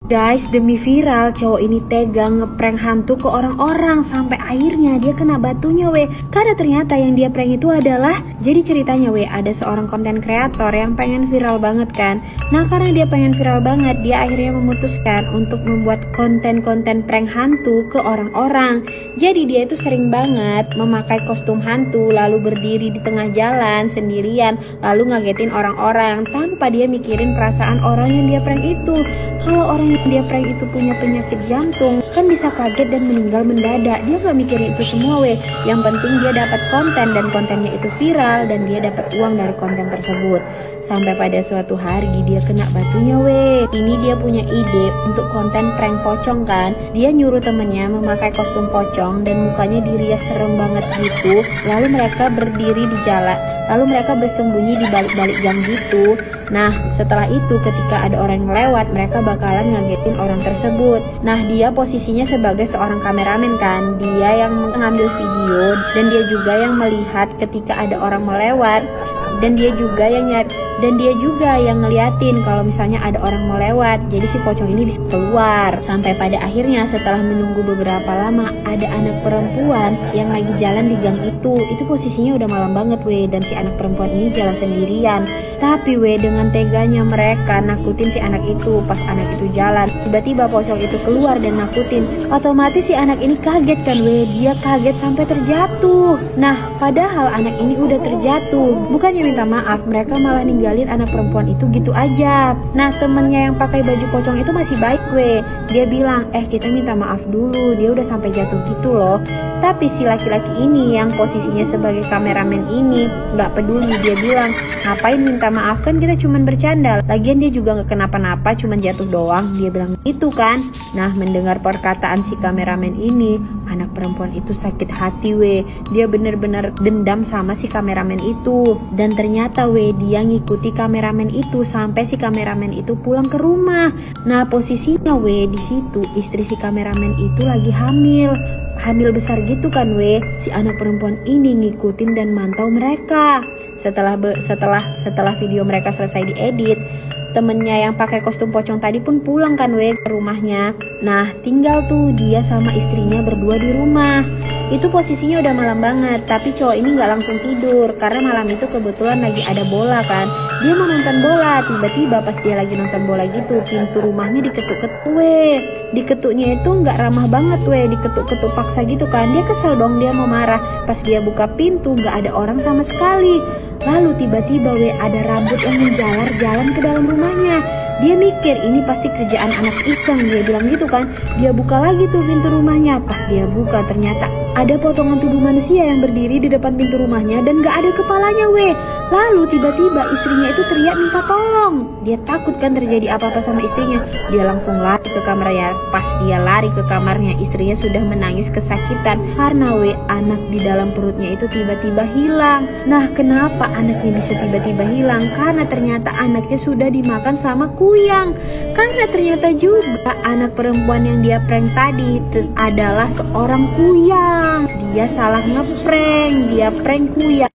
Guys, demi viral, cowok ini tega ngeprank hantu ke orang-orang sampai akhirnya dia kena batunya weh. Karena ternyata yang dia prank itu adalah, jadi ceritanya weh, ada seorang konten kreator yang pengen viral banget kan. Nah karena dia pengen viral banget, dia akhirnya memutuskan untuk membuat konten-konten prank hantu ke orang-orang. Jadi dia itu sering banget memakai kostum hantu, lalu berdiri di tengah jalan sendirian, lalu ngagetin orang-orang tanpa dia mikirin perasaan orang yang dia prank itu. Kalau orang yang dia prank itu punya penyakit jantung, kan bisa kaget dan meninggal mendadak. Dia gak mikirin itu semua weh. Yang penting dia dapat konten dan kontennya itu viral dan dia dapat uang dari konten tersebut. Sampai pada suatu hari dia kena batunya weh. Ini dia punya ide untuk konten prank pocong kan. Dia nyuruh temennya memakai kostum pocong dan mukanya dirias serem banget gitu. Lalu mereka berdiri di jalan, lalu mereka bersembunyi di balik-balik gang gitu. Nah setelah itu ketika ada orang yang lewat, mereka bakalan ngagetin orang tersebut. Nah dia posisinya sebagai seorang kameramen kan. Dia yang mengambil video dan dia juga yang melihat ketika ada orang melewat. Dan dia juga yang ngeliatin kalau misalnya ada orang mau lewat. Jadi si pocong ini bisa keluar. Sampai pada akhirnya setelah menunggu beberapa lama, ada anak perempuan yang lagi jalan di gang itu. Itu posisinya udah malam banget weh. Dan si anak perempuan ini jalan sendirian. Tapi weh, dengan teganya mereka nakutin si anak itu. Pas anak itu jalan, tiba-tiba pocong itu keluar dan nakutin. Otomatis si anak ini kaget kan weh. Dia kaget sampai terjatuh. Nah padahal anak ini udah terjatuh. Bukannya minta maaf, mereka malah ninggalin anak perempuan itu gitu aja. Nah temennya yang pakai baju pocong itu masih baik weh. Dia bilang, kita minta maaf dulu, dia udah sampai jatuh gitu loh. Tapi si laki-laki ini yang posisinya sebagai kameramen ini gak peduli. Dia bilang, ngapain minta maaf, kan kita cuman bercanda. Lagian dia juga gak kenapa-napa, cuman jatuh doang. Dia bilang itu kan. Nah mendengar perkataan si kameramen ini, anak perempuan itu sakit hati weh. Dia bener-bener dendam sama si kameramen itu. Dan ternyata weh, dia ngikuti kameramen itu sampai si kameramen itu pulang ke rumah. Nah posisinya weh, di situ istri si kameramen itu lagi hamil besar gitu kan weh. Si anak perempuan ini ngikutin dan mantau mereka. Setelah video mereka selesai diedit, temennya yang pakai kostum pocong tadi pun pulang kan weh ke rumahnya. Nah tinggal tuh dia sama istrinya berdua di rumah. Itu posisinya udah malam banget, tapi cowok ini gak langsung tidur karena malam itu kebetulan lagi ada bola kan. Dia mau nonton bola, tiba-tiba pas dia lagi nonton bola gitu, pintu rumahnya diketuk-ketuk weh. Diketuknya itu gak ramah banget weh, diketuk-ketuk paksa gitu kan. Dia kesel dong, dia mau marah. Pas dia buka pintu gak ada orang sama sekali. Lalu tiba-tiba weh, ada rambut yang menjalar jalan ke dalam rumahnya. Dia mikir ini pasti kerjaan anak iseng, dia bilang gitu kan. Dia buka lagi tuh pintu rumahnya. Pas dia buka ternyata ada potongan tubuh manusia yang berdiri di depan pintu rumahnya dan gak ada kepalanya weh. Lalu tiba-tiba istrinya itu teriak minta tolong. Dia takut kan terjadi apa-apa sama istrinya. Dia langsung lari ke kamarnya. Pas dia lari ke kamarnya, istrinya sudah menangis kesakitan karena weh, anak di dalam perutnya itu tiba-tiba hilang. Nah kenapa anaknya bisa tiba-tiba hilang? Karena ternyata anaknya sudah dimakan sama kuyang. Karena ternyata juga anak perempuan yang dia prank tadi adalah seorang kuyang. Dia salah ngeprank, dia prank kuyang.